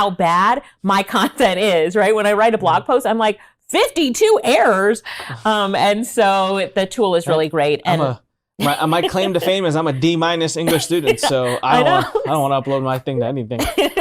how bad my content is, right? When I write a blog post, I'm like, 52 errors. And so the tool is really great. And my claim to fame is I'm a D- English student, so I don't want to upload my thing to anything.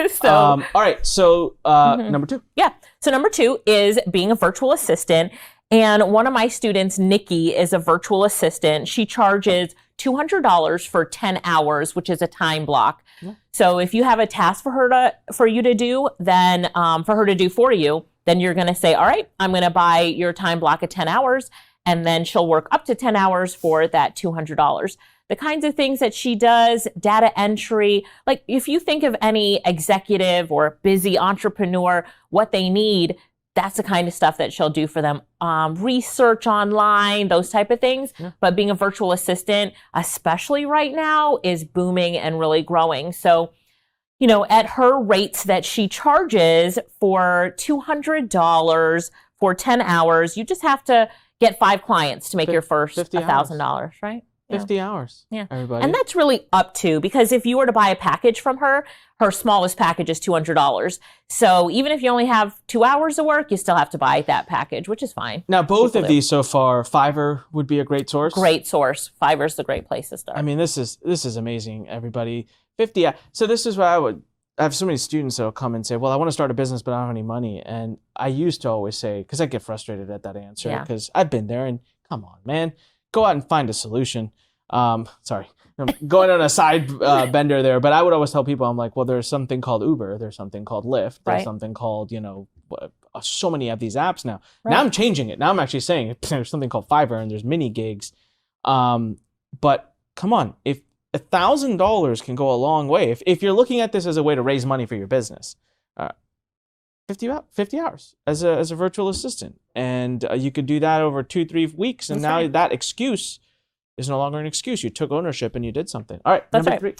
So, all right, so number 2. Yeah, so number 2 is being a virtual assistant. And one of my students, Nikki, is a virtual assistant. She charges $200 for 10 hours, which is a time block. Yeah. So if you have a task for you to do, then for her to do for you, then you're going to say, all right, I'm going to buy your time block of 10 hours. And then she'll work up to 10 hours for that $200. The kinds of things that she does, data entry, like if you think of any executive or busy entrepreneur, what they need, that's the kind of stuff that she'll do for them. Research online, those type of things. Yeah. But being a virtual assistant, especially right now, is booming and really growing. So, you know, at her rates that she charges for $200 for 10 hours, you just have to get 5 clients to make your first $1,000, right? 50 hours. Yeah. Everybody. And that's really up to, because if you were to buy a package from her, her smallest package is $200. So even if you only have 2 hours of work, you still have to buy that package, which is fine. Now, both of these so far, Fiverr would be a great source. Great source. Fiverr's the great place to start. I mean, this is amazing, everybody. 50. So this is what I have so many students that will come and say, well, I want to start a business, but I don't have any money. And I used to always say, because I get frustrated at that answer, because I've been there, and come on, man, go out and find a solution. Sorry, I'm going on a side bender there, but I would always tell people, I'm like, well, there's something called Uber, there's something called Lyft, there's something called, you know, so many of these apps now. Right. Now I'm changing it. Now I'm actually saying there's something called Fiverr and there's mini gigs. But come on, if $1,000 can go a long way, if you're looking at this as a way to raise money for your business, 50 hours as a virtual assistant, and you could do that over 2-3 weeks, and now that excuse is no longer an excuse. You took ownership and you did something. All right, number 3.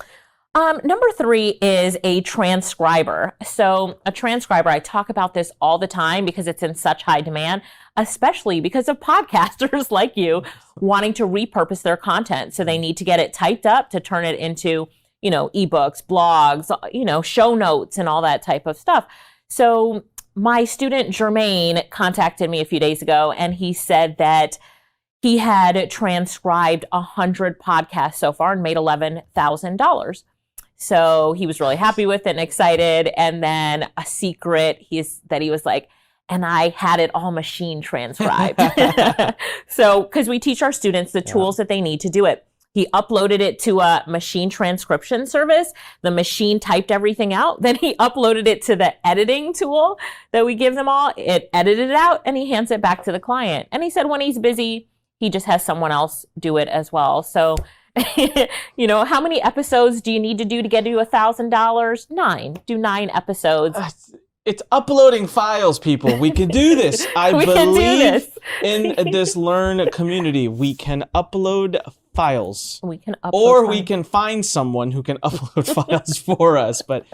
Number 3 is a transcriber. So a transcriber, I talk about this all the time because it's in such high demand, especially because of podcasters like you wanting to repurpose their content. So they need to get it typed up to turn it into, you know, ebooks, blogs, you know, show notes and all that type of stuff. So my student Jermaine contacted me a few days ago, and he said that he had transcribed 100 podcasts so far and made $11,000. So he was really happy with it and excited. And then a secret that he was like, and I had it all machine transcribed. So, because we teach our students the tools that they need to do it. He uploaded it to a machine transcription service. The machine typed everything out. Then he uploaded it to the editing tool that we give them all. It edited it out, and he hands it back to the client. And he said when he's busy, he just has someone else do it as well. So, you know, how many episodes do you need to do to get to $1,000? 9. Do 9 episodes. It's uploading files, people. We can do this. I believe in this Learn community. We can upload files. We can upload or we can find someone who can upload files for us. But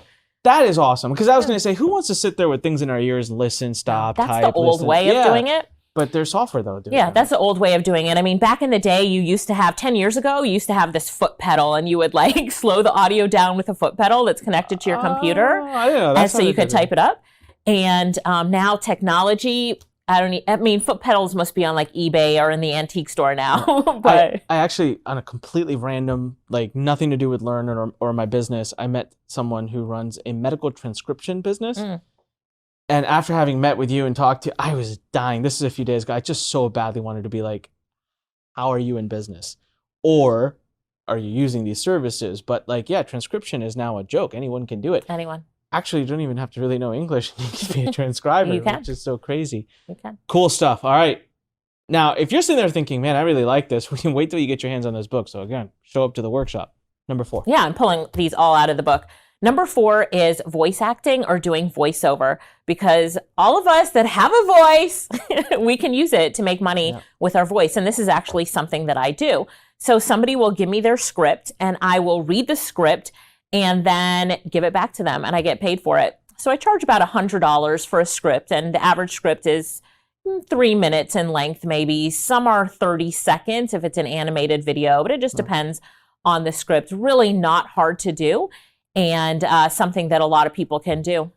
that is awesome. Because I was going to say, who wants to sit there with things in our ears and listen, stop, type, That's the old way of doing it. But there's software, though. That's the old way of doing it. I mean, back in the day, you used to have, 10 years ago, you used to have this foot pedal, and you would like slow the audio down with a foot pedal that's connected to your computer. I know. And so you could type it up. And now technology, I mean, foot pedals must be on like eBay or in the antique store now. But I actually, on a completely random, like nothing to do with Learn or my business, I met someone who runs a medical transcription business. And after having met with you and talked to you, I was dying. This is a few days ago. I just so badly wanted to be like, how are you in business? Or are you using these services? But like, yeah, transcription is now a joke. Anyone can do it. Anyone. Actually, you don't even have to really know English. You can be a transcriber, which is so crazy. You can. Cool stuff. All right. Now, if you're sitting there thinking, man, I really like this, we can wait till you get your hands on those books. So again, show up to the workshop. Number 4. Yeah, I'm pulling these all out of the book. Number 4 is voice acting or doing voiceover, because all of us that have a voice, we can use it to make money with our voice. And this is actually something that I do. So somebody will give me their script, and I will read the script and then give it back to them, and I get paid for it. So I charge about $100 for a script, and the average script is 3 minutes in length, maybe. Some are 30 seconds if it's an animated video, but it just depends on the script. Really not hard to do, and something that a lot of people can do.